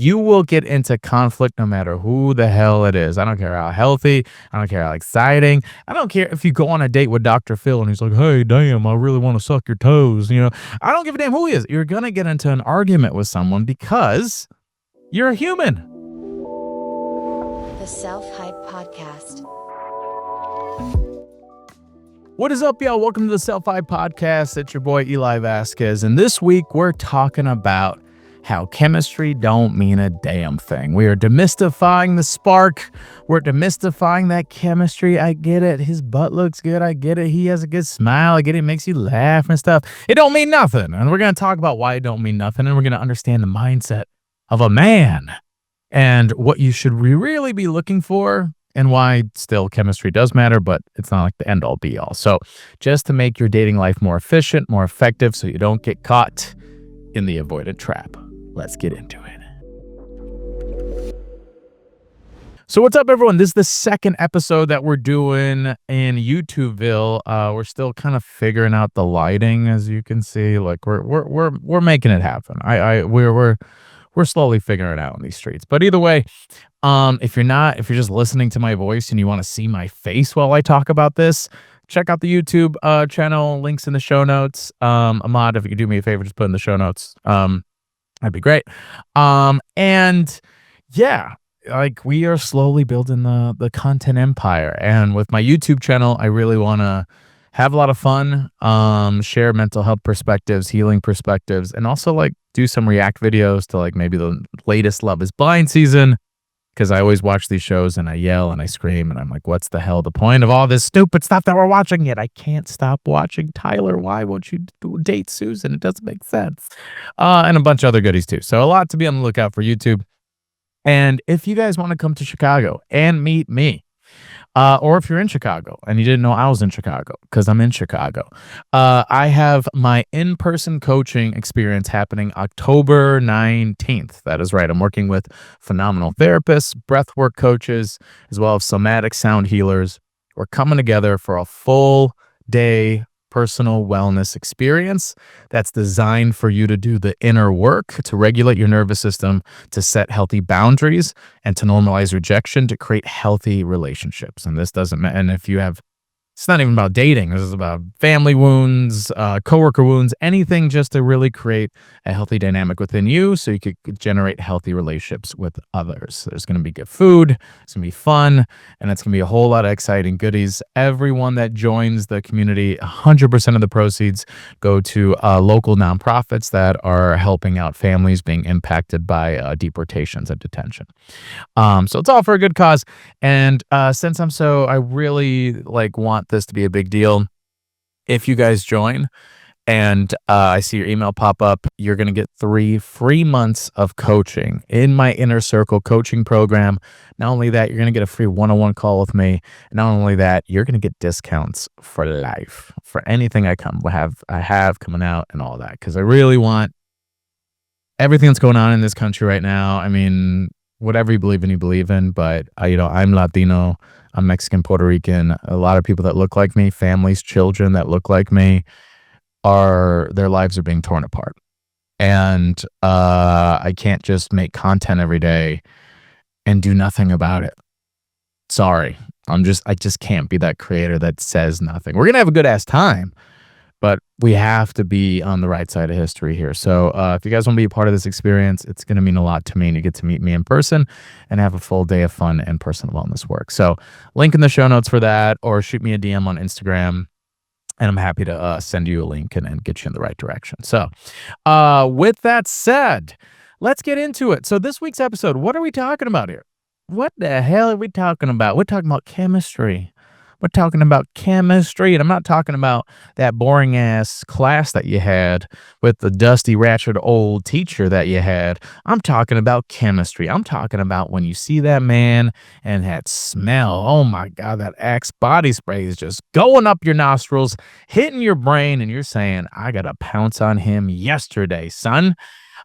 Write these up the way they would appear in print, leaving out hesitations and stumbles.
You will get into conflict no matter who the hell it is. I don't care how healthy, I don't care how exciting. I don't care if you go on a date with Dr. Phil and he's like, "Hey, damn, I really want to suck your toes." I don't give a damn who he is. You're going to get into an argument with someone because you're a human. The Self-Hype Podcast. What is up, y'all? Welcome to the Self-Hype Podcast. It's your boy, Eli Vasquez. And this week, we're talking about how chemistry don't mean a damn thing. We are demystifying the spark. We're demystifying that chemistry. I get it. His butt looks good. I get it. He has a good smile. I get it. It makes you laugh and stuff. It don't mean nothing. And we're going to talk about why it don't mean nothing. And we're going to understand the mindset of a man and what you should really be looking for and why still chemistry does matter, but it's not like the end all be all. So just to make your dating life more efficient, more effective, so you don't get caught in the avoidant trap. Let's get into it. So what's up, everyone? This is the second episode that we're doing in YouTubeville. We're still kind of figuring out the lighting, as you can see. Like we're making it happen. We're slowly figuring it out in these streets. But either way, if you're just listening to my voice and you want to see my face while I talk about this, check out the YouTube channel. Links in the show notes. Ahmad, if you could do me a favor, just put in the show notes. That'd be great. And yeah, like we are slowly building the content empire. And with my YouTube channel, I really want to have a lot of fun, share mental health perspectives, healing perspectives, and also like do some react videos to like maybe the latest Love is Blind season. Because I always watch these shows and I yell and I scream and I'm like, what's the hell the point of all this stupid stuff that we're watching yet? I can't stop watching. Tyler, why won't you date Susan? It doesn't make sense. And a bunch of other goodies too. So a lot to be on the lookout for YouTube. And if you guys want to come to Chicago and meet me, or if you're in Chicago and you didn't know I was in Chicago, because I'm in Chicago, I have my in-person coaching experience happening October 19th. That is right. I'm working with phenomenal therapists, breathwork coaches, as well as somatic sound healers. We're coming together for a full day personal wellness experience that's designed for you to do the inner work, to regulate your nervous system, to set healthy boundaries, and to normalize rejection, to create healthy relationships. And this doesn't matter. And if you have, it's not even about dating. This is about family wounds, coworker wounds, anything just to really create a healthy dynamic within you so you could generate healthy relationships with others. There's going to be good food, it's going to be fun, and it's going to be a whole lot of exciting goodies. Everyone that joins the community, 100% of the proceeds go to local nonprofits that are helping out families being impacted by deportations and detention. So it's all for a good cause. And since I really want this to be a big deal. If you guys join and I see your email pop up, you're going to get 3 free months of coaching in my Inner Circle coaching program. Not only that, you're going to get a free one-on-one call with me. And not only that, you're going to get discounts for life for anything I have coming out and all that. Because I really want everything that's going on in this country right now. I mean, whatever you believe in, but I'm Latino, I'm Mexican, Puerto Rican. A lot of people that look like me, families, children that look like me, their lives are being torn apart. And I can't just make content every day and do nothing about it. Sorry. I just can't be that creator that says nothing. We're going to have a good ass time, but we have to be on the right side of history here. So if you guys want to be a part of this experience, it's going to mean a lot to me, and you get to meet me in person and have a full day of fun and personal wellness work. So link in the show notes for that, or shoot me a DM on Instagram, and I'm happy to send you a link and get you in the right direction. So with that said, let's get into it. So this week's episode, what are we talking about here? What the hell are we talking about? We're talking about chemistry. We're talking about chemistry, and I'm not talking about that boring ass class that you had with the dusty, ratchet old teacher that you had. I'm talking about chemistry. I'm talking about when you see that man and that smell. Oh my God, that Axe body spray is just going up your nostrils, hitting your brain, and you're saying, I got to pounce on him yesterday, son.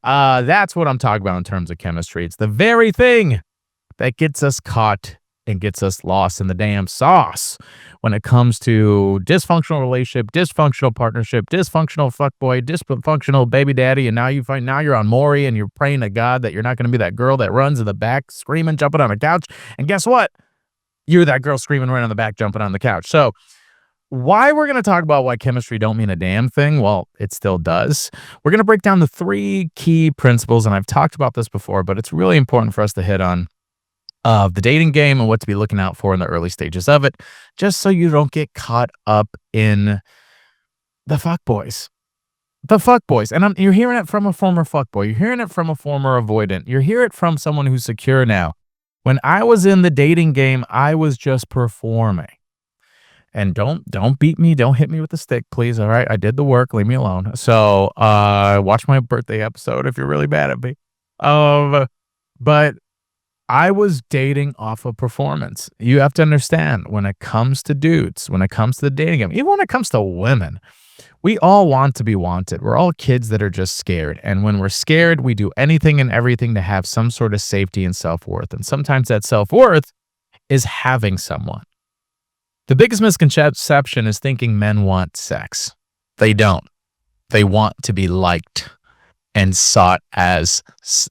That's what I'm talking about in terms of chemistry. It's the very thing that gets us caught and gets us lost in the damn sauce when it comes to dysfunctional relationship, dysfunctional partnership, dysfunctional fuckboy, dysfunctional baby daddy, and now you're on Maury and you're praying to God that you're not going to be that girl that runs in the back screaming, jumping on the couch. And guess what? You're that girl screaming right on the back, jumping on the couch. So why we're going to talk about why chemistry don't mean a damn thing? Well, it still does. We're going to break down the 3 key principles, and I've talked about this before, but it's really important for us to hit on of the dating game and what to be looking out for in the early stages of it, just so you don't get caught up in the fuckboys. The fuckboys. And you're hearing it from a former fuckboy. You're hearing it from a former avoidant. You're hearing it from someone who's secure now. When I was in the dating game, I was just performing. And don't beat me. Don't hit me with the stick, please. All right. I did the work. Leave me alone. So watch my birthday episode if you're really mad at me. But I was dating off of performance. You have to understand, when it comes to dudes, when it comes to the dating game, even when it comes to women, we all want to be wanted. We're all kids that are just scared. And when we're scared, we do anything and everything to have some sort of safety and self-worth. And sometimes that self-worth is having someone. The biggest misconception is thinking men want sex. They don't. They want to be liked and sought as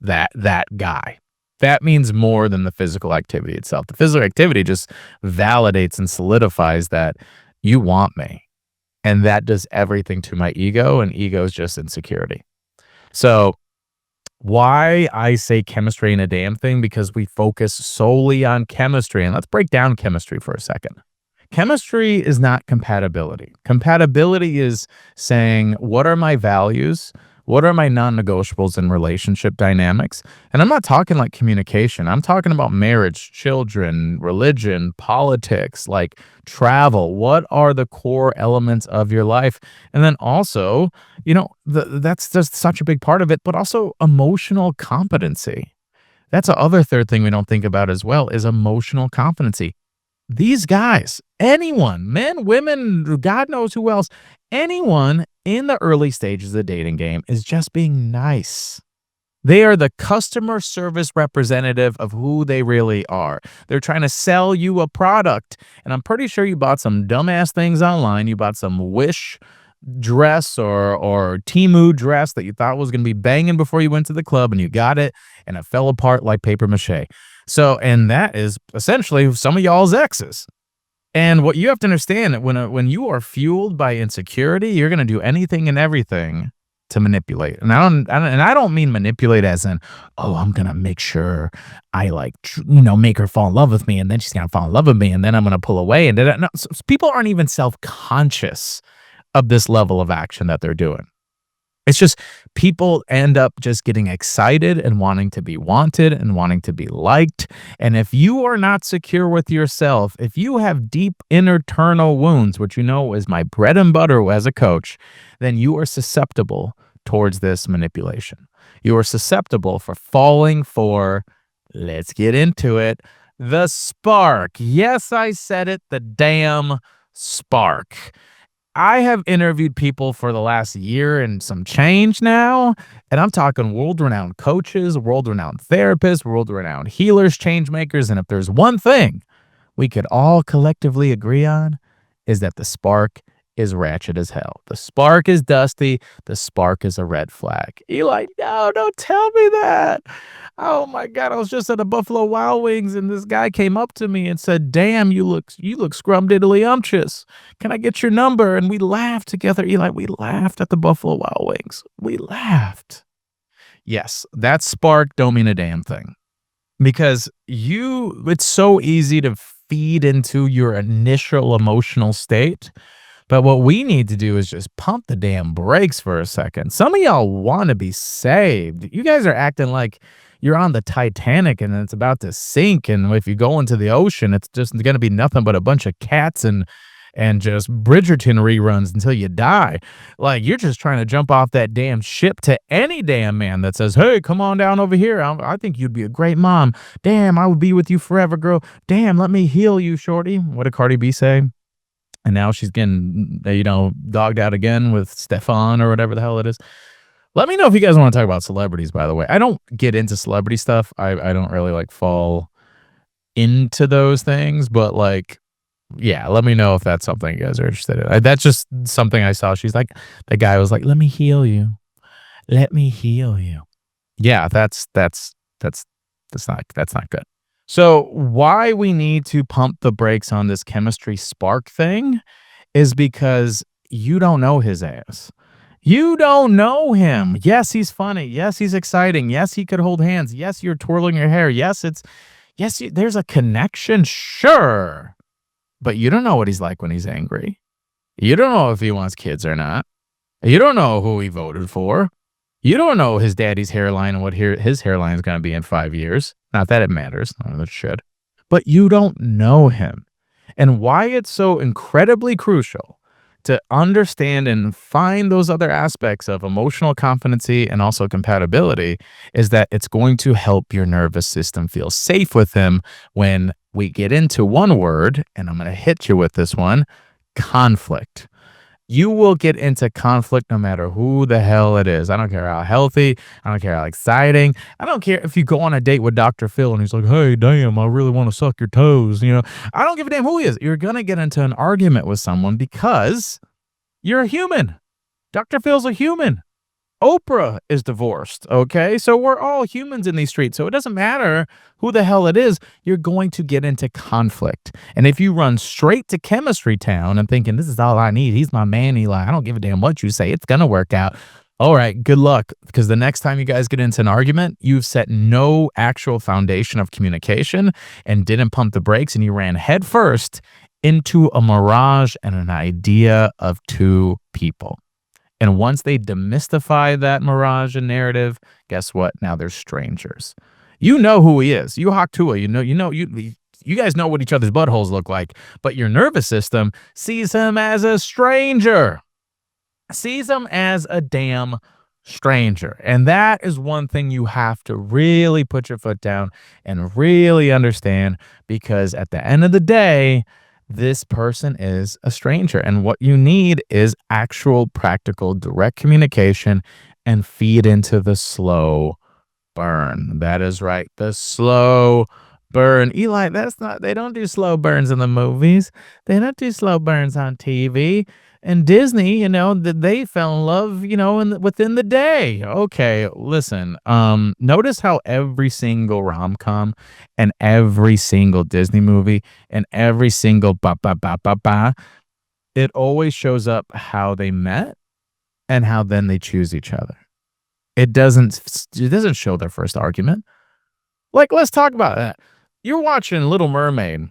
that guy. That means more than the physical activity itself. The physical activity just validates and solidifies that you want me. And that does everything to my ego, and ego is just insecurity. So why I say chemistry ain't a damn thing, because we focus solely on chemistry. And let's break down chemistry for a second. Chemistry is not compatibility. Compatibility is saying, what are my values? What are my non-negotiables in relationship dynamics? And I'm not talking like communication. I'm talking about marriage, children, religion, politics, like travel. What are the core elements of your life? And then also, that's just such a big part of it, but also emotional competency. That's the other third thing we don't think about as well, is emotional competency. These guys, anyone, men, women, God knows who else, anyone in the early stages of the dating game is just being nice. They are the customer service representative of who they really are. They're trying to sell you a product. And I'm pretty sure you bought some dumbass things online. You bought some Wish dress or Temu dress that you thought was going to be banging before you went to the club, and you got it, and it fell apart like paper mache. So, and that is essentially some of y'all's exes. And what you have to understand, when you are fueled by insecurity, you're going to do anything and everything to manipulate. And I don't mean manipulate as in, oh, I'm going to make sure I make her fall in love with me, and then she's going to fall in love with me, and then I'm going to pull away. And then, no, so people aren't even self-conscious of this level of action that they're doing. It's just people end up just getting excited and wanting to be wanted and wanting to be liked. And if you are not secure with yourself, if you have deep internal wounds, which is my bread and butter as a coach, then you are susceptible towards this manipulation. You are susceptible for falling for, let's get into it, the spark. Yes, I said it, the damn spark. I have interviewed people for the last year and some change now, and I'm talking world-renowned coaches, world-renowned therapists, world-renowned healers, change makers, and if there's one thing we could all collectively agree on, is that the spark is ratchet as hell. The spark is dusty. The spark is a red flag. Eli, no, don't tell me that. Oh my God, I was just at a Buffalo Wild Wings, and this guy came up to me and said, damn, you look scrumdiddlyumptious. Can I get your number? And we laughed together, Eli. We laughed at the Buffalo Wild Wings. We laughed. Yes, that spark don't mean a damn thing. Because it's so easy to feed into your initial emotional state. But what we need to do is just pump the damn brakes for a second. Some of y'all want to be saved. You guys are acting like you're on the Titanic and it's about to sink. And if you go into the ocean, it's just going to be nothing but a bunch of cats and just Bridgerton reruns until you die. Like, you're just trying to jump off that damn ship to any damn man that says, hey, come on down over here. I think you'd be a great mom. Damn, I would be with you forever, girl. Damn, let me heal you, shorty. What did Cardi B say? And now she's getting, dogged out again with Stefan or whatever the hell it is. Let me know if you guys want to talk about celebrities, by the way. I don't get into celebrity stuff. I don't really fall into those things, but, like, yeah, let me know if that's something you guys are interested in. That's just something I saw. She's like the guy was like, "Let me heal you. Let me heal you." Yeah, that's not good. So, why we need to pump the brakes on this chemistry spark thing is because you don't know his ass. You don't know him. Yes, he's funny. Yes, he's exciting. Yes, he could hold hands. Yes, you're twirling your hair. There's a connection, sure. But you don't know what he's like when he's angry. You don't know if he wants kids or not. You don't know who he voted for. You don't know his daddy's hairline and what his hairline is going to be in 5 years. Not that it matters. None of it should. But you don't know him. And why it's so incredibly crucial to understand and find those other aspects of emotional competency and also compatibility is that it's going to help your nervous system feel safe with him when we get into one word, and I'm going to hit you with this one: conflict. You will get into conflict no matter who the hell it is. I don't care how healthy, I don't care how exciting. I don't care if you go on a date with Dr. Phil and he's like, "Hey, damn, I really want to suck your toes." I don't give a damn who he is. You're going to get into an argument with someone because you're a human. Dr. Phil's a human. Oprah is divorced, okay? So we're all humans in these streets. So it doesn't matter who the hell it is, you're going to get into conflict. And if you run straight to chemistry town and thinking, this is all I need, he's my man, Eli, I don't give a damn what you say, it's going to work out. All right, good luck. Because the next time you guys get into an argument, you've set no actual foundation of communication and didn't pump the brakes, and you ran headfirst into a mirage and an idea of two people. And once they demystify that mirage and narrative, guess what? Now they're strangers. You know who he is. You Haktua, you guys know what each other's buttholes look like, but your nervous system sees him as a stranger. Sees him as a damn stranger. And that is one thing you have to really put your foot down and really understand, because at the end of the day, this person is a stranger. And what you need is actual, practical, direct communication and feed into the slow burn. That is right. The slow burn. Eli, they don't do slow burns in the movies. They don't do slow burns on TV. And Disney, they fell in love, within the day. Okay, listen. Notice how every single rom-com and every single Disney movie and every single it always shows up how they met and how then they choose each other. It doesn't show their first argument. Like, let's talk about that. You're watching Little Mermaid,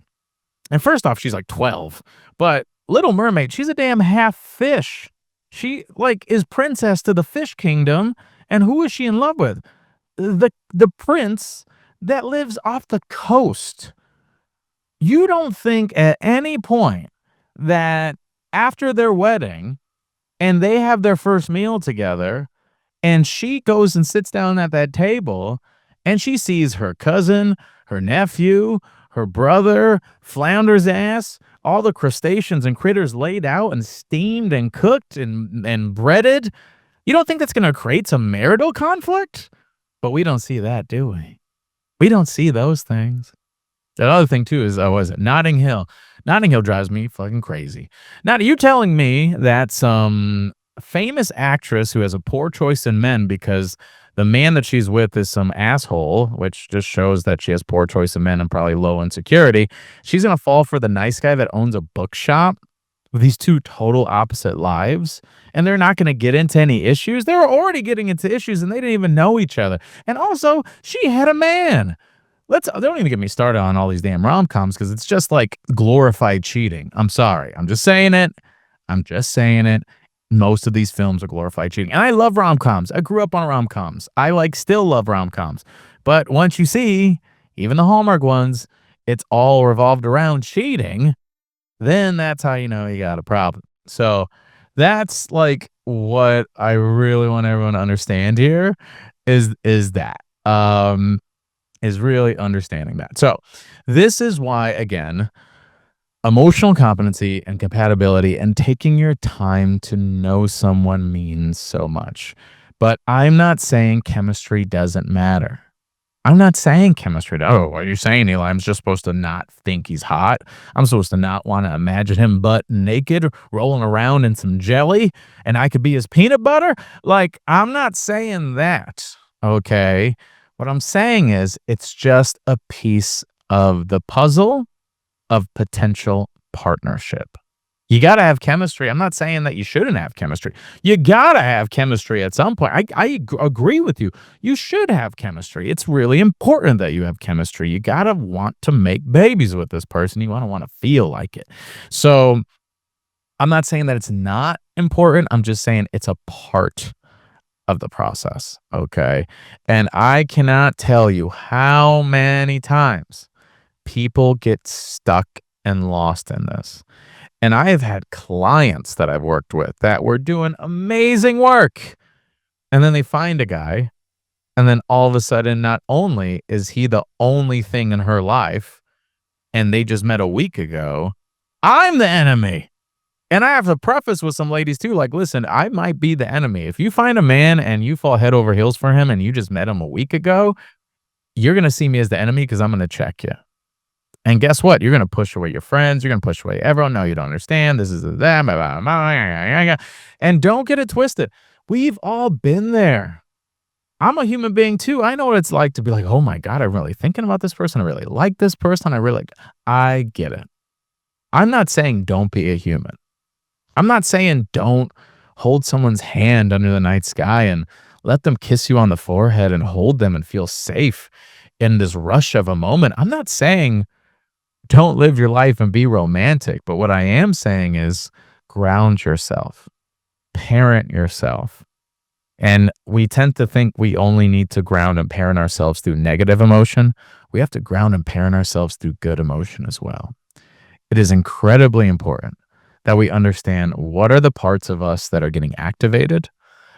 and first off, she's like 12, but Little Mermaid, she's a damn half fish. She is princess to the fish kingdom, and who is she in love with? The prince that lives off the coast. You don't think at any point that after their wedding and they have their first meal together, and she goes and sits down at that table and she sees her cousin, her nephew, her brother, flounder's ass, all the crustaceans and critters laid out and steamed and cooked and breaded. You don't think that's going to create some marital conflict? But we don't see that, do we? We don't see those things. The other thing, too, is, was it Notting Hill? Notting Hill drives me fucking crazy. Now, you telling me that some famous actress who has a poor choice in men because the man that she's with is some asshole, which just shows that she has poor choice in men and probably low insecurity, she's going to fall for the nice guy that owns a bookshop with these two total opposite lives, and they're not going to get into any issues? They were already getting into issues, and they didn't even know each other. And also, she had a man. Don't even get me started on all these damn rom-coms, because it's just like glorified cheating. I'm sorry. I'm just saying it. Most of these films are glorified cheating. And I love rom-coms. I grew up on rom-coms. I still love rom-coms. But once you see, even the Hallmark ones, it's all revolved around cheating, then that's how you know you got a problem. So that's what I really want everyone to understand here is that. Is really understanding that. So this is why, again, emotional competency and compatibility and taking your time to know someone means so much. But I'm not saying chemistry doesn't matter. I'm not saying chemistry. Oh, what are you saying, Eli? I'm just supposed to not think he's hot. I'm supposed to not want to imagine him butt naked rolling around in some jelly and I could be his peanut butter. Like, I'm not saying that. Okay. What I'm saying is it's just a piece of the puzzle of potential partnership. You gotta have chemistry. I'm not saying that you shouldn't have chemistry. You gotta have chemistry at some point. I agree with you. You should have chemistry. It's really important that you have chemistry. You gotta want to make babies with this person. You wanna feel like it. So, I'm not saying that it's not important. I'm just saying it's a part of the process, okay? And I cannot tell you how many times people get stuck and lost in this. And I have had clients that I've worked with that were doing amazing work. And then they find a guy, and then all of a sudden, not only is he the only thing in her life, and they just met a week ago, I'm the enemy. And I have to preface with some ladies too, like, listen, I might be the enemy. If you find a man and you fall head over heels for him and you just met him a week ago, you're going to see me as the enemy because I'm going to check you. And guess what? You're gonna push away your friends. You're gonna push away everyone. No, you don't understand. This is that. Blah, blah, blah, blah. And don't get it twisted. We've all been there. I'm a human being too. I know what it's like to be like, oh my God, I'm really thinking about this person. I really like this person. I get it. I'm not saying don't be a human. I'm not saying don't hold someone's hand under the night sky and let them kiss you on the forehead and hold them and feel safe in this rush of a moment. I'm not saying don't live your life and be romantic. But what I am saying is ground yourself, parent yourself. And we tend to think we only need to ground and parent ourselves through negative emotion. We have to ground and parent ourselves through good emotion as well. It is incredibly important that we understand what are the parts of us that are getting activated?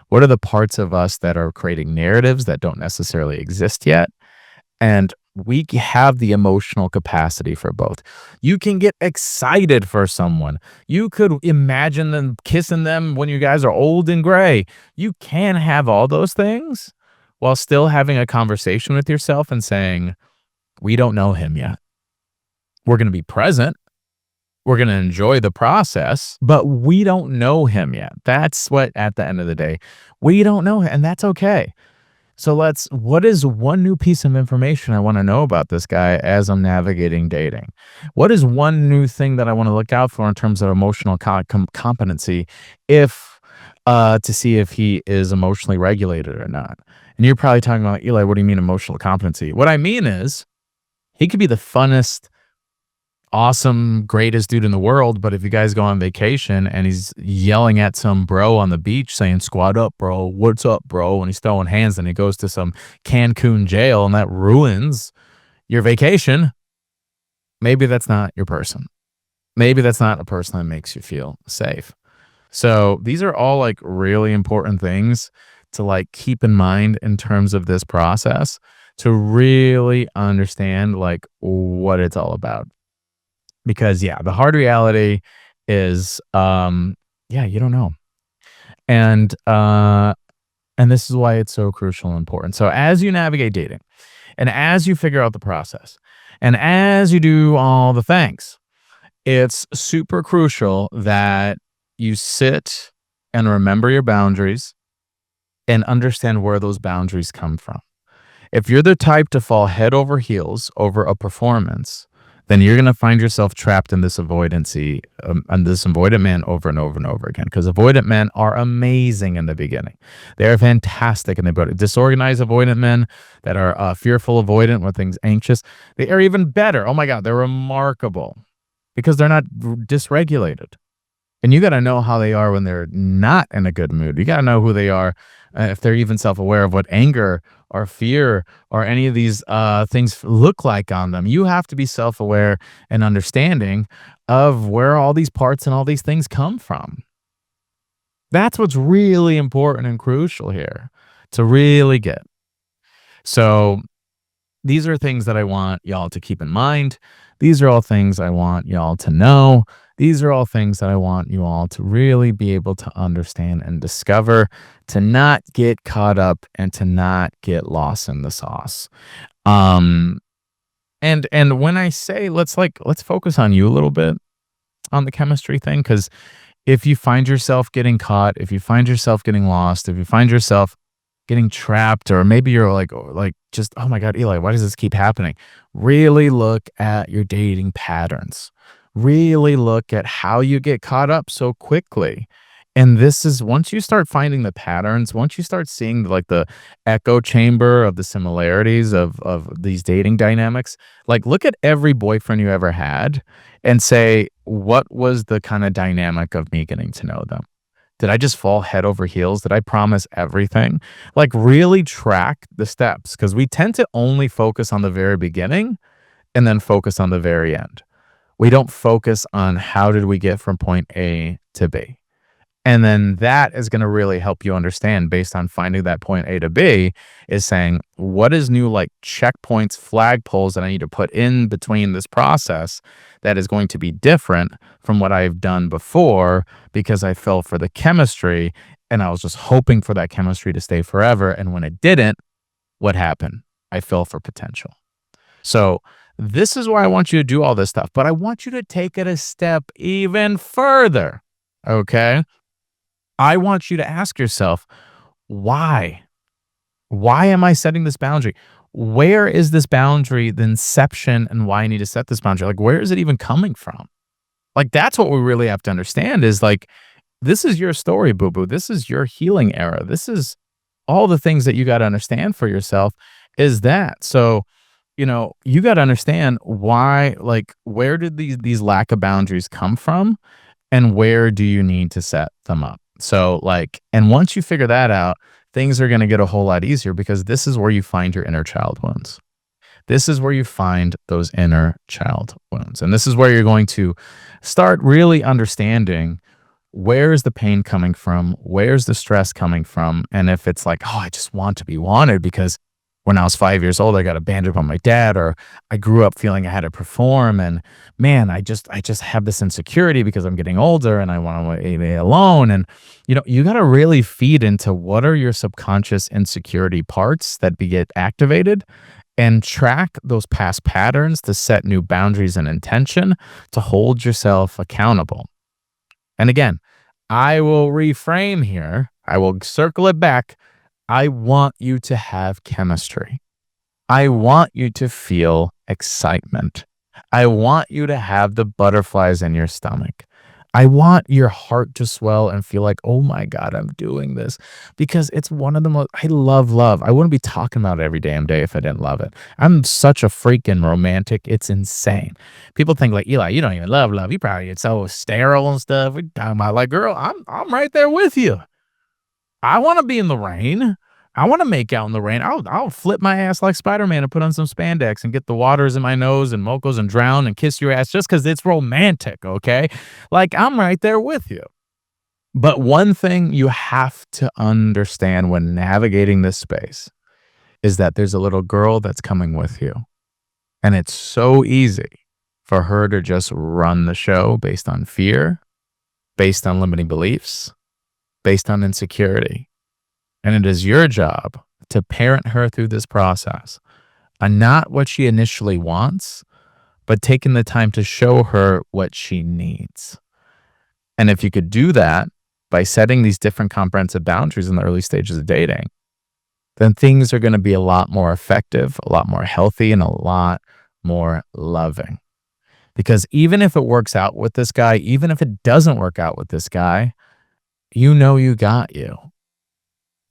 What are the parts of us that are creating narratives that don't necessarily exist yet? And we have the emotional capacity for both. You can get excited for someone. You could imagine them kissing them when you guys are old and gray. You can have all those things while still having a conversation with yourself and saying, we don't know him yet. We're going to be present. We're going to enjoy the process, but we don't know him yet. That's what, at the end of the day, we don't know him, and that's okay. So what is one new piece of information I want to know about this guy as I'm navigating dating? What is one new thing that I want to look out for in terms of emotional competency if, to see if he is emotionally regulated or not? And you're probably talking about, Eli, what do you mean emotional competency? What I mean is he could be the funnest, awesome, greatest dude in the world, but if you guys go on vacation and he's yelling at some bro on the beach saying, squat up, bro, what's up, bro, and he's throwing hands and he goes to some Cancun jail and that ruins your vacation, maybe that's not your person. Maybe that's not a person that makes you feel safe. So these are all like really important things to like keep in mind in terms of this process to really understand like what it's all about. Because yeah, the hard reality is yeah, you don't know. And and this is why it's so crucial and important. So as you navigate dating and as you figure out the process and as you do all the things, it's super crucial that you sit and remember your boundaries and understand where those boundaries come from. If you're the type to fall head over heels over a performance, then you're going to find yourself trapped in this avoidancy and this avoidant man over and over and over again. Because avoidant men are amazing in the beginning. They're fantastic in the beginning. Disorganized avoidant men that are fearful avoidant when things anxious, they are even better. Oh my God, they're remarkable because they're not dysregulated. And you got to know how they are when they're not in a good mood. You got to know who they are, if they're even self-aware of what anger or fear or any of these things look like on them. You have to be self-aware and understanding of where all these parts and all these things come from. That's what's really important and crucial here to really get. So these are things that I want y'all to keep in mind. These are all things I want y'all to know These are all things that I want you all to really be able to understand and discover, to not get caught up and to not get lost in the sauce. Um, and when I say let's focus on you a little bit on the chemistry thing, because if you find yourself getting caught, if you find yourself getting lost, if you find yourself getting trapped, or maybe you're like just, oh my God, Eli, why does this keep happening? Really look at your dating patterns. Really look at how you get caught up so quickly. And this is once you start finding the patterns, once you start seeing the echo chamber of the similarities of these dating dynamics, like look at every boyfriend you ever had and say, what was the kind of dynamic of me getting to know them? Did I just fall head over heels? Did I promise everything? Like, really track the steps because we tend to only focus on the very beginning and then focus on the very end. We don't focus on how did we get from point A to B. And then that is going to really help you understand based on finding that point A to B is saying, what is new, like checkpoints, flagpoles that I need to put in between this process that is going to be different from what I've done before because I fell for the chemistry and I was just hoping for that chemistry to stay forever. And when it didn't, what happened? I fell for potential. So this is why I want you to do all this stuff, but I want you to take it a step even further. Okay. I want you to ask yourself, why? Why am I setting this boundary? Where is this boundary, the inception, and why I need to set this boundary? Like, where is it even coming from? Like, that's what we really have to understand is like, this is your story, boo boo. This is your healing era. This is all the things that you got to understand for yourself is that. So, you got to understand why, like, where did these lack of boundaries come from? And where do you need to set them up? So, like, and once you figure that out, things are going to get a whole lot easier because this is where you find your inner child wounds. This is where you find those inner child wounds. And this is where you're going to start really understanding where is the pain coming from? Where's the stress coming from? And if it's like, oh, I just want to be wanted because when I was 5 years old, I got abandoned by my dad, or I grew up feeling I had to perform. And man, I just have this insecurity because I'm getting older and I want to be alone. And, you got to really feed into what are your subconscious insecurity parts that get activated and track those past patterns to set new boundaries and intention to hold yourself accountable. And again, I will reframe here. I will circle it back. I want you to have chemistry. I want you to feel excitement. I want you to have the butterflies in your stomach. I want your heart to swell and feel like, oh my God, I'm doing this because it's one of the most, I love love. I wouldn't be talking about it every damn day if I didn't love it. I'm such a freaking romantic. It's insane. People think like, Eli, you don't even love love. You probably get so sterile and stuff. We're talking about like, girl, I'm right there with you. I want to be in the rain. I want to make out in the rain. I'll flip my ass like Spider-Man and put on some spandex and get the waters in my nose and mocos and drown and kiss your ass just because it's romantic, okay? Like, I'm right there with you. But one thing you have to understand when navigating this space is that there's a little girl that's coming with you. And it's so easy for her to just run the show based on fear, based on limiting beliefs, based on insecurity. And it is your job to parent her through this process and not what she initially wants, but taking the time to show her what she needs. And if you could do that by setting these different comprehensive boundaries in the early stages of dating, then things are going to be a lot more effective, a lot more healthy, and a lot more loving. Because even if it works out with this guy, even if it doesn't work out with this guy, you got you.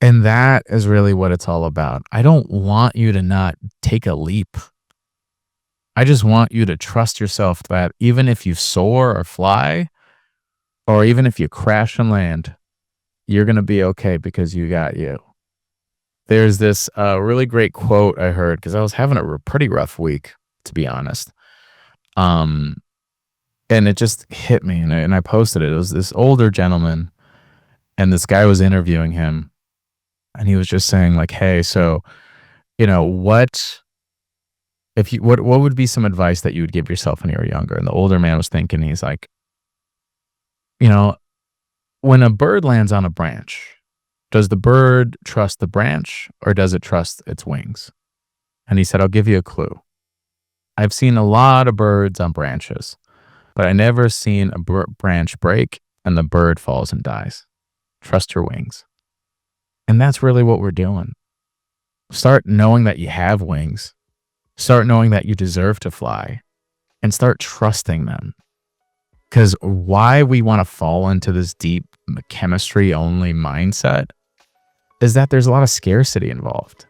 And that is really what it's all about. I don't want you to not take a leap. I just want you to trust yourself that even if you soar or fly, or even if you crash and land, you're going to be okay because you got you. There's this really great quote I heard because I was having a pretty rough week, to be honest. Um, and it just hit me, and I posted it. It was this older gentleman, and this guy was interviewing him, and he was just saying like, "Hey, so what if you what would be some advice that you would give yourself when you were younger?" And the older man was thinking, he's like, You know, when a bird lands on a branch, does the bird trust the branch or does it trust its wings? And he said, I'll give you a clue. I've seen a lot of birds on branches, but I never seen a branch break and the bird falls and dies. Trust your wings. And that's really what we're doing. Start knowing that you have wings. Start knowing that you deserve to fly and start trusting them. Because why we want to fall into this deep chemistry only mindset is that there's a lot of scarcity involved.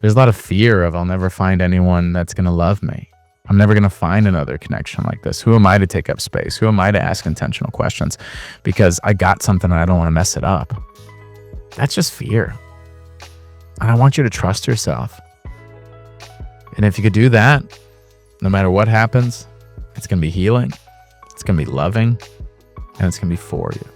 There's a lot of fear of I'll never find anyone that's going to love me. I'm never going to find another connection like this. Who am I to take up space? Who am I to ask intentional questions? Because I got something and I don't want to mess it up. That's just fear. And I want you to trust yourself. And if you could do that, no matter what happens, it's going to be healing, it's going to be loving, and it's going to be for you.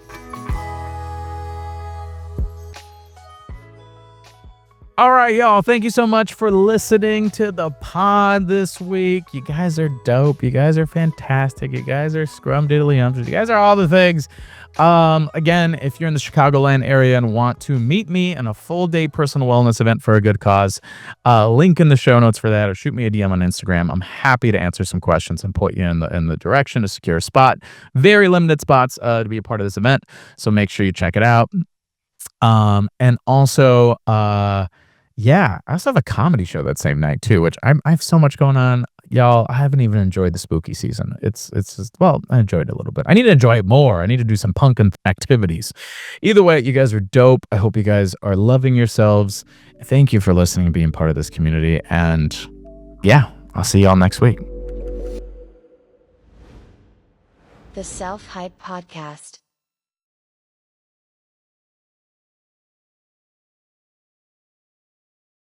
All right, y'all. Thank you so much for listening to the pod this week. You guys are dope. You guys are fantastic. You guys are scrumdiddlyumptious. You guys are all the things. Again, if you're in the Chicagoland area and want to meet me in a full day personal wellness event for a good cause, link in the show notes for that, or shoot me a DM on Instagram. I'm happy to answer some questions and point you in the direction to secure a spot. Very limited spots to be a part of this event, so make sure you check it out. And also, yeah, I also have a comedy show that same night too, which I have so much going on, y'all. I haven't even enjoyed the spooky season. It's just, well, I enjoyed it a little bit. I need to enjoy it more. I need to do some pumpkin activities. Either way, you guys are dope. I hope you guys are loving yourselves. Thank you for listening and being part of this community. And yeah, I'll see y'all next week. The Self Hype Podcast.